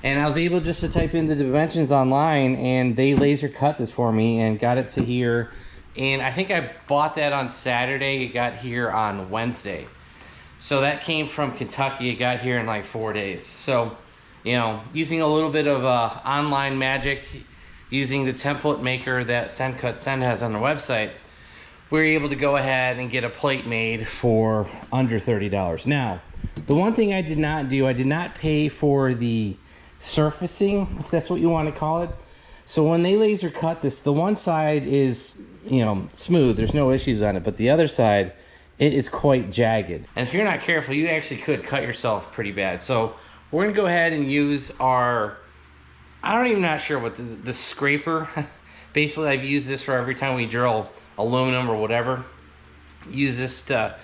And I was able just to type in the dimensions online, and they laser cut this for me and got it to here. And I think I bought that on Saturday. It got here on Wednesday. So that came from Kentucky. It got here in like 4 days. So, you know, using a little bit of online magic, using the template maker that Send Cut Send has on their website, we were able to go ahead and get a plate made for under $30. Now, the one thing I did not do, I did not pay for the surfacing, if that's what you want to call it. So when they laser cut this, the one side is, you know, smooth, there's no issues on it, but the other side, it is quite jagged. And if you're not careful, you actually could cut yourself pretty bad. So we're gonna go ahead and use our, I don't even not sure what the scraper. Basically, I've used this for every time we drill aluminum or whatever. Use this to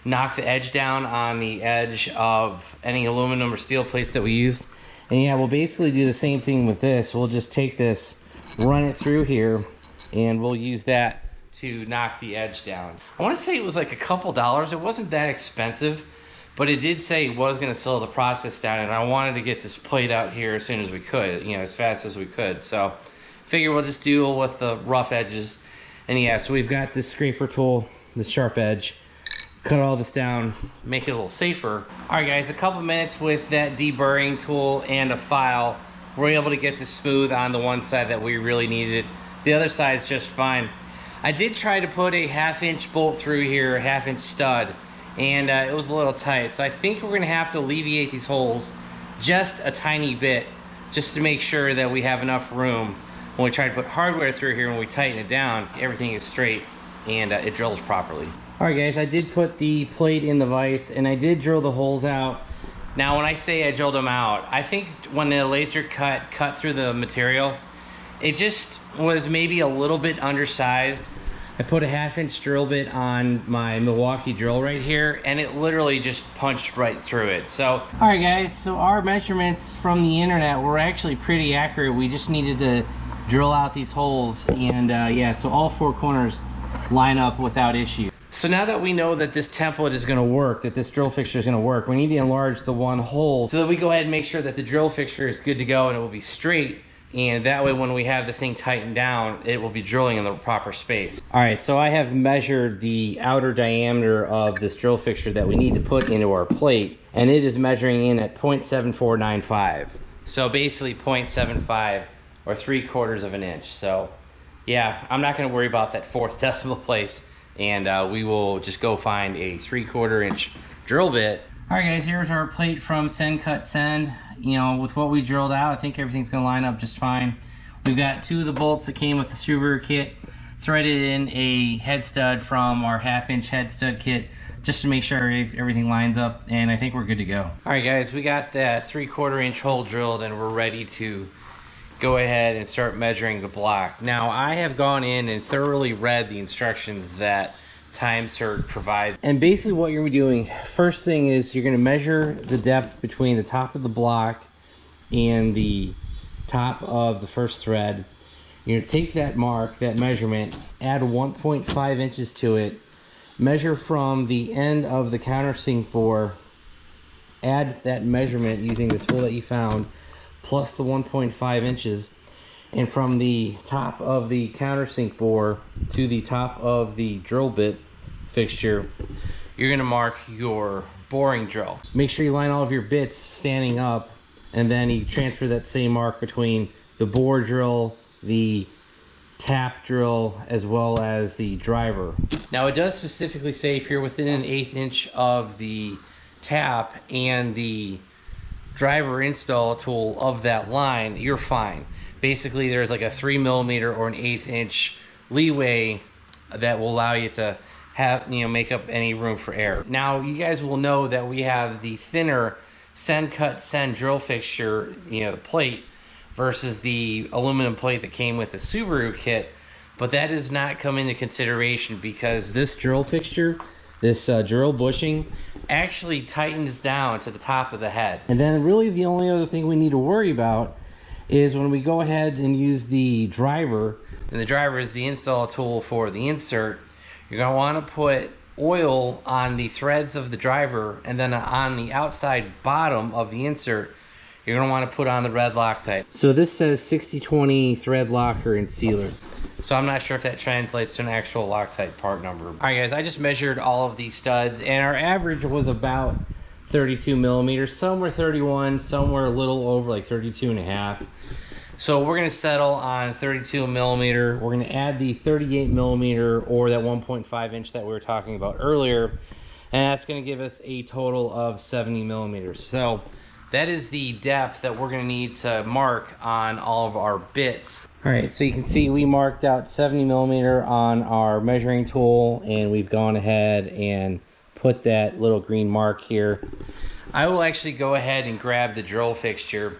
knock the edge down on the edge of any aluminum or steel plates that we used. And yeah, we'll basically do the same thing with this. We'll just take this, run it through here, and we'll use that to knock the edge down. I want to say it was like a couple dollars. It wasn't that expensive, but it did say it was going to slow the process down, and I wanted to get this plate out here as soon as we could, you know, as fast as we could. So figure we'll just deal with the rough edges. And yeah, so we've got this scraper tool, the sharp edge, cut all this down, make it a little safer. All right guys, a couple minutes with that deburring tool and a file, we're able to get this smooth on the one side that we really needed it. The other side is just fine. I did try to put a 1/2" bolt through here, a 1/2" stud, and it was a little tight. So I think we're gonna have to alleviate these holes just a tiny bit, just to make sure that we have enough room when we try to put hardware through here. When we tighten it down, everything is straight and it drills properly. All right guys, I did put the plate in the vise and I did drill the holes out. Now when I say I drilled them out, I think when the laser cut through the material, it just was maybe a little bit undersized. I put a 1/2" drill bit on my Milwaukee drill right here, and it literally just punched right through it. So, all right guys, so our measurements from the internet were actually pretty accurate. We just needed to drill out these holes, and yeah, so all 4 corners line up without issue. So now that we know that this template is going to work, that this drill fixture is going to work, we need to enlarge the one hole so that we go ahead and make sure that the drill fixture is good to go and it will be straight. And that way when we have this thing tightened down, it will be drilling in the proper space. All right, so I have measured the outer diameter of this drill fixture that we need to put into our plate, and it is measuring in at 0.7495. So basically 0.75 or 3/4 of an inch. So yeah, I'm not going to worry about that 4th decimal place, and we will just go find a 3/4 inch drill bit. All right guys, here's our plate from Send Cut Send. You know, with what we drilled out, I think everything's going to line up just fine. We've got 2 of the bolts that came with the Subaru kit, threaded in a head stud from our 1/2" head stud kit, just to make sure everything lines up, and I think we're good to go. All right guys, we got that 3/4 inch hole drilled, and we're ready to go ahead and start measuring the block. Now, I have gone in and thoroughly read the instructions that Time-Sert provides. And basically what you're gonna be doing, first thing is you're gonna measure the depth between the top of the block and the top of the first thread. You're gonna take that mark, that measurement, add 1.5 inches to it, measure from the end of the countersink bore, add that measurement using the tool that you found, plus the 1.5 inches, and from the top of the countersink bore to the top of the drill bit fixture, you're going to mark your boring drill. Make sure you line all of your bits standing up, and then you transfer that same mark between the bore drill, the tap drill, as well as the driver. Now it does specifically say if you're within an 1/8 inch of the tap and the driver install tool of that line, you're fine. Basically there's like a 3mm or an 1/8 inch leeway that will allow you to have, you know, make up any room for error. Now you guys will know that we have the thinner Send Cut Send drill fixture, you know, the plate, versus the aluminum plate that came with the Subaru kit, but that does not come into consideration because this drill fixture, this drill bushing, actually tightens down to the top of the head. And then really the only other thing we need to worry about is when we go ahead and use the driver, and the driver is the install tool for the insert, you're going to want to put oil on the threads of the driver, and then on the outside bottom of the insert, you're going to want to put on the red Loctite. So this says 60/20 thread locker and sealer. So I'm not sure if that translates to an actual Loctite part number. All right, guys, I just measured all of these studs, and our average was about 32 millimeters. Some were 31, some were a little over, like 32.5. So we're going to settle on 32 millimeter. We're going to add the 38 millimeter or that 1.5 inch that we were talking about earlier, and that's going to give us a total of 70 millimeters. So that is the depth that we're going to need to mark on all of our bits. All right, so you can see we marked out 70 millimeter on our measuring tool, and we've gone ahead and put that little green mark here. I will actually go ahead and grab the drill fixture.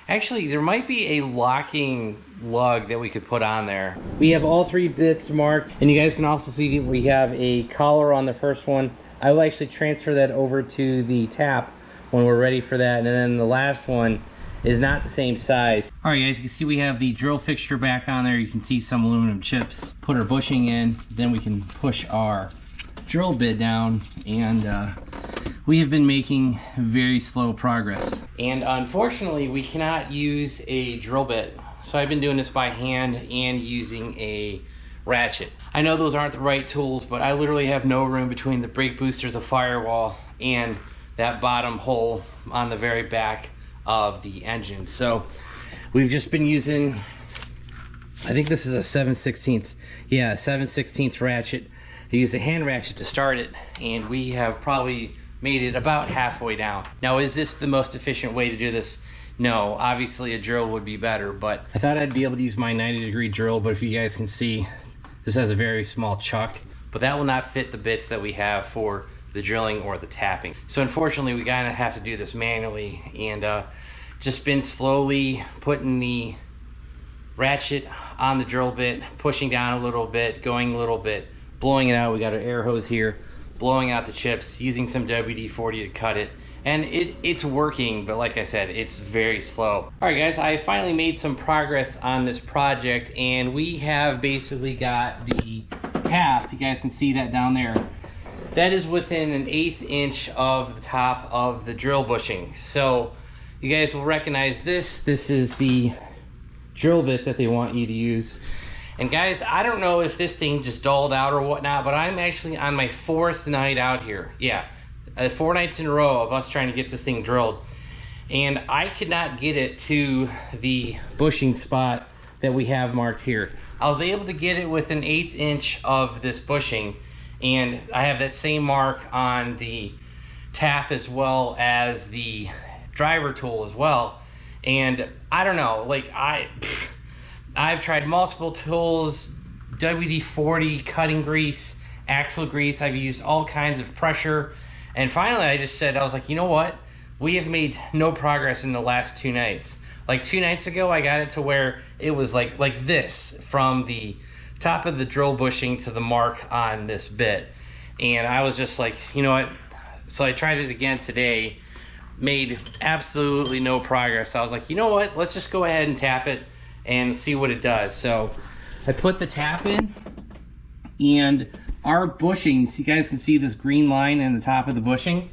Actually, there might be a locking lug that we could put on there. We have all 3 bits marked, and you guys can also see we have a collar on the first one. I will actually transfer that over to the tap when we're ready for that, and then the last one is not the same size. All right, guys, you can see we have the drill fixture back on there. You can see some aluminum chips. Put our bushing in, then we can push our drill bit down, and we have been making very slow progress. And unfortunately, we cannot use a drill bit. So I've been doing this by hand and using a ratchet. I know those aren't the right tools, but I literally have no room between the brake booster, the firewall, and that bottom hole on the very back of the engine. So we've just been using, I think this is a 7/16. Yeah, 7/16 ratchet. I used a hand ratchet to start it, and we have probably made it about halfway down. Now, is this the most efficient way to do this? No, obviously a drill would be better, but I thought I'd be able to use my 90-degree drill, but if you guys can see, this has a very small chuck, but that will not fit the bits that we have for the drilling or the tapping. So unfortunately, we kind of have to do this manually, and just been slowly putting the ratchet on the drill bit, pushing down a little bit, going a little bit, blowing it out. We got our air hose here, blowing out the chips, using some WD-40 to cut it, and it's working, but like I said, it's very slow. All right, guys, I finally made some progress on this project, and we have basically got the tap. You guys can see that down there. That is within an 1/8 inch of the top of the drill bushing. So you guys will recognize this. This is the drill bit that they want you to use. And guys, I don't know if this thing just dulled out or whatnot, but I'm actually on my 4th night out here. Yeah, 4 nights in a row of us trying to get this thing drilled. And I could not get it to the bushing spot that we have marked here. I was able to get it within 1/8 inch of this bushing, and I have that same mark on the tap as well as the driver tool as well. And I don't know, like I've tried multiple tools, WD-40, cutting grease, axle grease. I've used all kinds of pressure. And finally I just said, I was like, you know what? We have made no progress in the last 2 nights. Like 2 nights ago, I got it to where it was like this from the top of the drill bushing to the mark on this bit. And I was just like, you know what? So I tried it again today, made absolutely no progress. I was like, you know what? Let's just go ahead and tap it and see what it does. So I put the tap in, and our bushings, you guys can see this green line in the top of the bushing,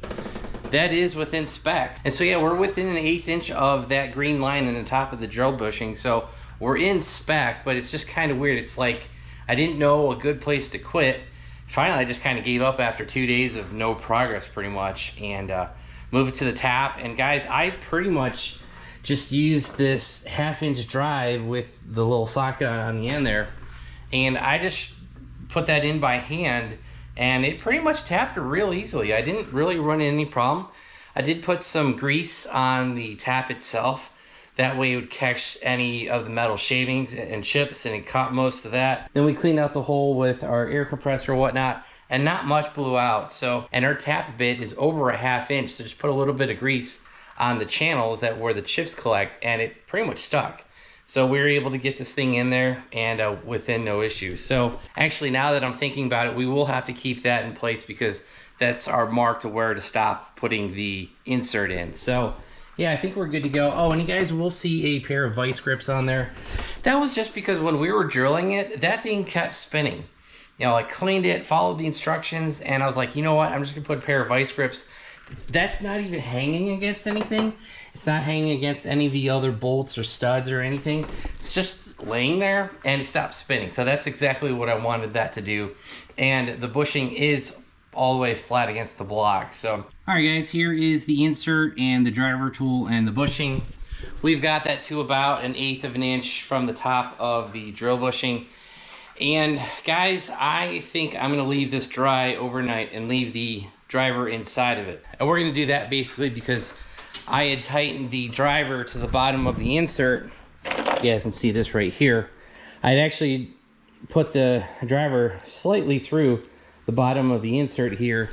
that is within spec. And so yeah, we're within an 1/8 inch of that green line in the top of the drill bushing. So we're in spec, but it's just kind of weird. It's like, I didn't know a good place to quit. Finally, I just kind of gave up after 2 days of no progress pretty much, and moved it to the tap. And guys, I pretty much just used this 1/2 inch drive with the little socket on the end there, and I just put that in by hand, and it pretty much tapped it real easily. I didn't really run into any problem. I did put some grease on the tap itself. That way it would catch any of the metal shavings and chips, and it caught most of that. Then we cleaned out the hole with our air compressor and whatnot, and not much blew out. So, and our tap bit is over a 1/2 inch, so just put a little bit of grease on the channels that where the chips collect, and it pretty much stuck. So we were able to get this thing in there, and within no issues. So actually, now that I'm thinking about it, we will have to keep that in place, because that's our mark to where to stop putting the insert in. So yeah, I think we're good to go. Oh, and you guys will see a pair of vice grips on there. That was just because when we were drilling it, that thing kept spinning. You know, I cleaned it, followed the instructions, and I was like, you know what? I'm just gonna put a pair of vice grips. That's not even hanging against anything. It's not hanging against any of the other bolts or studs or anything. It's just laying there and it stopped spinning. So that's exactly what I wanted that to do. And the bushing is all the way flat against the block. So, all right guys, here is the insert and the driver tool and the bushing. We've got that to about 1/8 of an inch from the top of the drill bushing. And guys, I think I'm gonna leave this dry overnight and leave the driver inside of it. And we're gonna do that basically because I had tightened the driver to the bottom of the insert. You guys can see this right here. I'd actually put the driver slightly through the bottom of the insert here,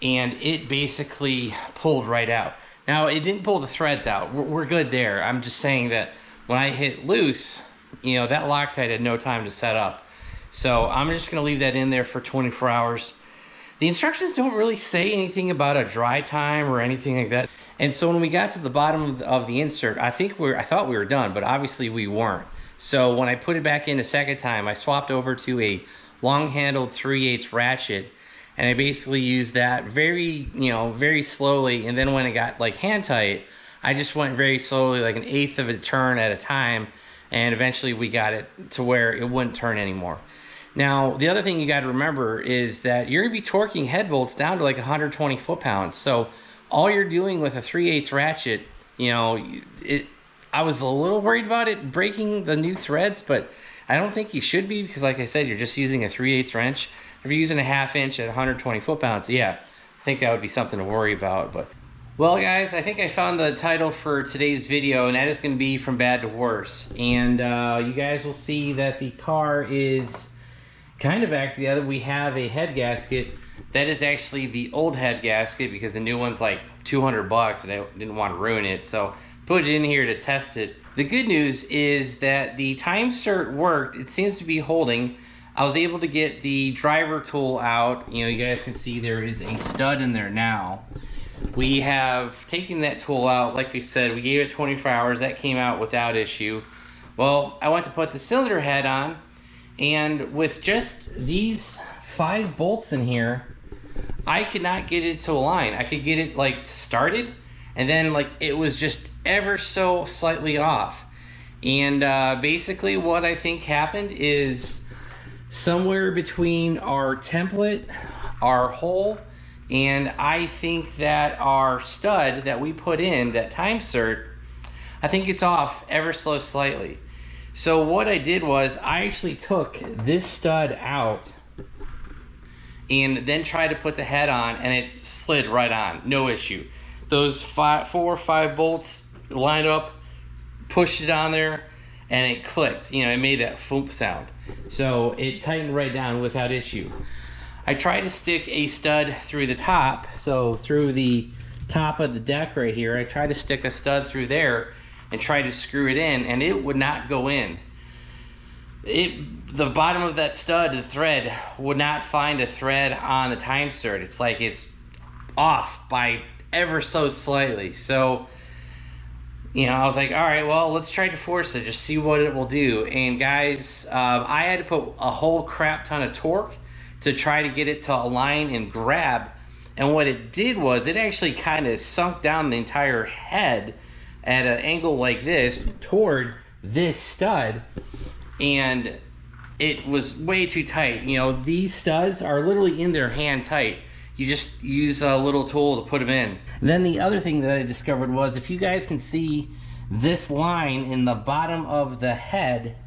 and it basically pulled right out. Now, it didn't pull the threads out. We're good there. I'm just saying that when I hit loose, you know, that Loctite had no time to set up. So I'm just gonna leave that in there for 24 hours. The instructions don't really say anything about a dry time or anything like that. And so when we got to the bottom of the insert, I thought we were done, but obviously we weren't. So when I put it back in a second time, I swapped over to a long-handled 3/8 ratchet, and I basically used that very slowly. And then when it got like hand tight, I just went very slowly, like 1/8 of a turn at a time, and eventually we got it to where it wouldn't turn anymore. Now, the other thing you got to remember is that you're going to be torquing head bolts down to like 120 foot-pounds. So all you're doing with a 3/8 ratchet, you know, I was a little worried about it breaking the new threads, but I don't think you should be, because like I said, you're just using a 3/8 wrench. If you're using a 1/2 inch at 120 foot-pounds, yeah, I think that would be something to worry about. But well, guys, I think I found the title for today's video, and that is going to be From Bad to Worse. And you guys will see that the car is kind of back together. We have a head gasket. That is actually the old head gasket because the new one's like 200 bucks and I didn't want to ruin it. So put it in here to test it. The good news is that the Time-Sert worked. It seems to be holding. I was able to get the driver tool out. You know, you guys can see there is a stud in there now. We have taken that tool out. Like we said, we gave it 24 hours. That came out without issue. Well, I went to put the cylinder head on, and with just these 5 bolts in here, I could not get it to align. I could get it like started, and then like it was just ever so slightly off. And basically what I think happened is somewhere between our template, our hole, and I think that our stud that we put in, that Time-Sert, I think it's off ever so slightly. So what I did was I actually took this stud out and then tried to put the head on, and it slid right on, no issue. Those 4 or 5 bolts lined up, pushed it on there, and it clicked. You know, it made that foop sound. So it tightened right down without issue. I tried to stick a stud through the top, so through the top of the deck right here, I tried to stick a stud through there and tried to screw it in, and it would not go in. The bottom of that stud, the thread, would not find a thread on the Time-Sert. It's like it's off by ever so slightly. So, you know, I was like, all right, well, let's try to force it, just see what it will do. And guys, I had to put a whole crap ton of torque to try to get it to align and grab. And what it did was it actually kind of sunk down the entire head at an angle like this toward this stud, and it was way too tight. You know, these studs are literally in there hand tight. You just use a little tool to put them in. Then the other thing that I discovered was, if you guys can see this line in the bottom of the head,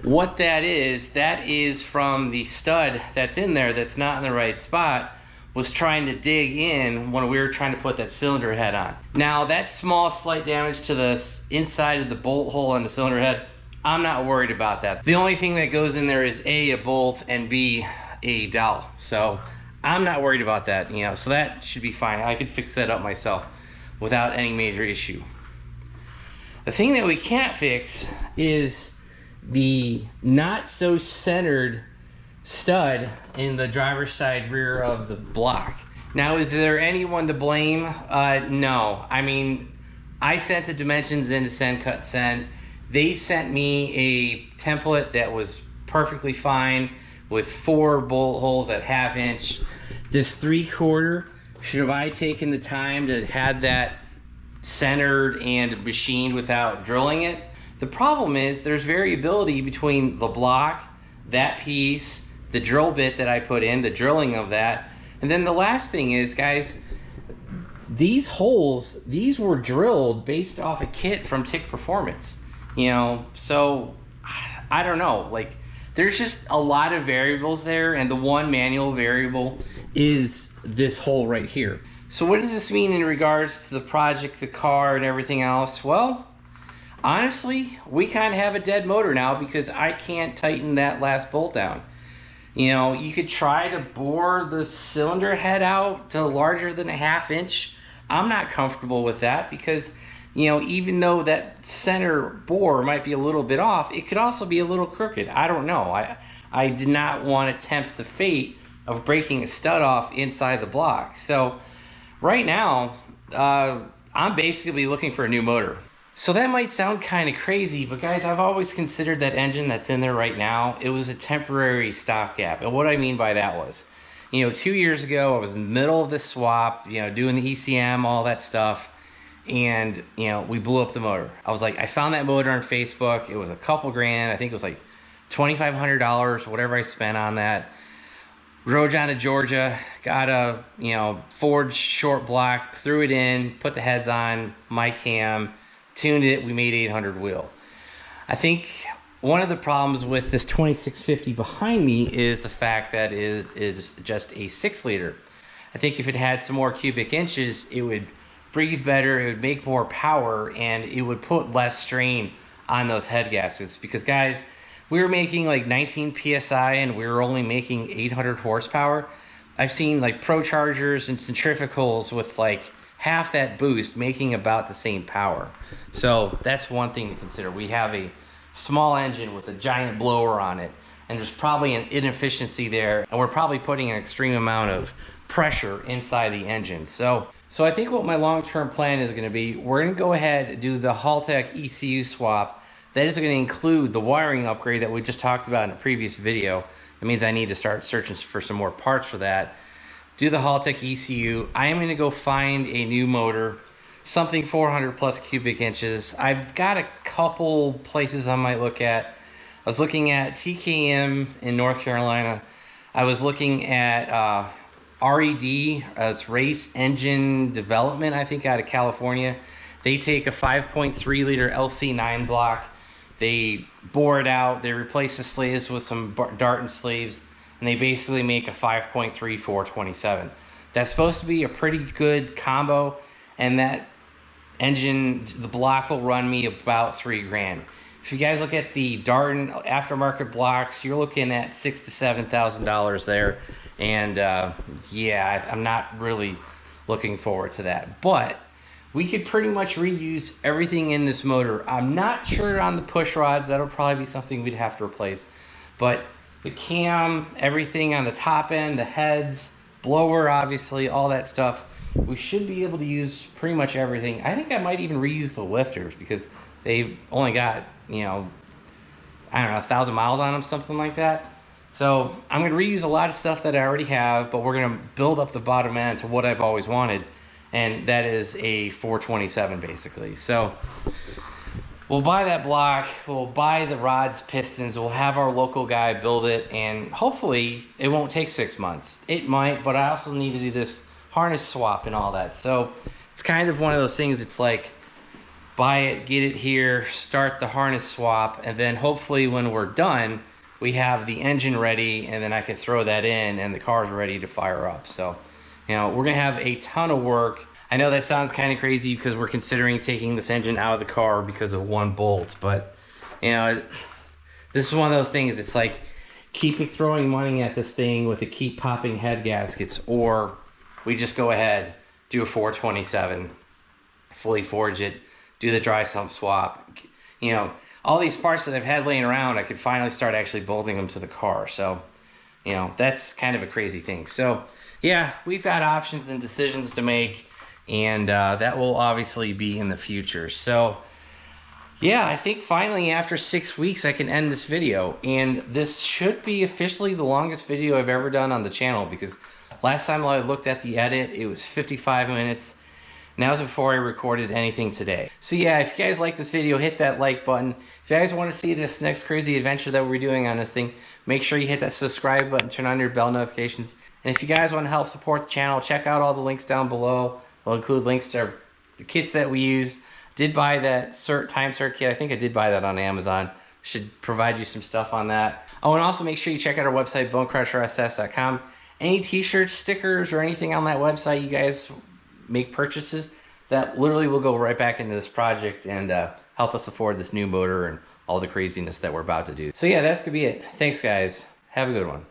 what that is from the stud that's in there that's not in the right spot, was trying to dig in when we were trying to put that cylinder head on. Now, that small slight damage to the inside of the bolt hole on the cylinder head, I'm not worried about that. The only thing that goes in there is A, a bolt, and B, a dowel. So I'm not worried about that, you know, so that should be fine. I could fix that up myself without any major issue. The thing that we can't fix is the not so centered stud in the driver's side rear of the block. Now, is there anyone to blame? No. I mean, I sent the dimensions in to Send Cut Send. They sent me a template that was perfectly fine with 4 bolt holes at 1/2 inch. This 3/4, should I taken the time to have that centered and machined without drilling it? The problem is there's variability between the block, that piece, the drill bit that I put in, the drilling of that. And then the last thing is, guys, these holes, these were drilled based off a kit from Tick Performance, you know, so I don't know, like there's just a lot of variables there, and the one manual variable is this hole right here. So what does this mean in regards to the project, the car, and everything else? Well, honestly, we kind of have a dead motor now because I can't tighten that last bolt down. You know, you could try to bore the cylinder head out to larger than 1/2 inch. I'm not comfortable with that because, you know, even though that center bore might be a little bit off, it could also be a little crooked. I don't know. I did not want to tempt the fate of breaking a stud off inside the block. So right now, I'm basically looking for a new motor. So that might sound kind of crazy, but guys, I've always considered that engine that's in there right now, it was a temporary stopgap. And what I mean by that was, you know, 2 years ago, I was in the middle of this swap, you know, doing the ECM, all that stuff. And, you know, we blew up the motor. I was like, I found that motor on Facebook. It was a couple grand. I think it was like $2,500, whatever I spent on that. Drove down to Georgia, got a, you know, forged short block, threw it in, put the heads on, my cam, tuned it, we made 800 wheel. I think one of the problems with this 2650 behind me is the fact that it is just a 6-liter. I think if it had some more cubic inches, it would breathe better, it would make more power, and it would put less strain on those head gaskets. Because guys, we were making like 19 PSI and we were only making 800 horsepower. I've seen like Pro Chargers and centrifugals with like half that boost making about the same power. So that's one thing to consider. We have a small engine with a giant blower on it, and there's probably an inefficiency there, and we're probably putting an extreme amount of pressure inside the engine. So I think what my long-term plan is going to be, we're going to go ahead and do the Haltech ECU swap. That is going to include the wiring upgrade that we just talked about in a previous video. That means I need to start searching for some more parts for that. Do the Haltech ECU. I am going to go find a new motor, something 400 plus cubic inches. I've got a couple places I might look at. I was looking at TKM in North Carolina. I was looking at RED, as Race Engine Development, I think, out of California. They take a 5.3 liter LC9 block, they bore it out, they replace the sleeves with some Darton sleeves, and they basically make a 5.3 427. That's supposed to be a pretty good combo, and that engine, the block will run me about $3 grand. If you guys look at the Darton aftermarket blocks, you're looking at $6,000 to $7,000 there. And yeah, I'm not really looking forward to that. But we could pretty much reuse everything in this motor. I'm not sure on the push rods. That'll probably be something we'd have to replace. But the cam, everything on the top end, the heads, blower, obviously, all that stuff, we should be able to use pretty much everything. I think I might even reuse the lifters because they've only got, you know, I don't know, 1,000 miles on them, something like that. So I'm going to reuse a lot of stuff that I already have, but we're going to build up the bottom end to what I've always wanted, and that is a 427 basically. So we'll buy that block, we'll buy the rods, pistons, we'll have our local guy build it, and hopefully it won't take 6 months. It might, but I also need to do this harness swap and all that. So it's kind of one of those things, it's like buy it, get it here, start the harness swap, and then hopefully when we're done, we have the engine ready, and then I can throw that in and the car's ready to fire up. So, you know, we're gonna have a ton of work. I know that sounds kind of crazy because we're considering taking this engine out of the car because of one bolt, but you know, this is one of those things, it's like keep throwing money at this thing with the keep popping head gaskets, or we just go ahead, do a 427, fully forge it, do the dry sump swap. You know, all these parts that I've had laying around, I could finally start actually bolting them to the car. So, you know, that's kind of a crazy thing. So, yeah, we've got options and decisions to make, and that will obviously be in the future. So, Yeah, I think finally after 6 weeks I can end this video, and this should be officially the longest video I've ever done on the channel, because last time I looked at the edit it was 55 minutes. Now is before I recorded anything today. So yeah, if you guys like this video, hit that like button. If you guys want to see this next crazy adventure that we're doing on this thing, make sure you hit that subscribe button, turn on your bell notifications. And if you guys want to help support the channel, check out all the links down below. We'll include links to the kits that we used. Did buy that Cert Time-Sert kit. I think I did buy that on Amazon. Should provide you some stuff on that. Oh, and also make sure you check out our website, BonecrrusherSS.com. Any t-shirts, stickers, or anything on that website you guys make purchases, that literally will go right back into this project and help us afford this new motor and all the craziness that we're about to do. So yeah, that's gonna be it. Thanks guys. Have a good one.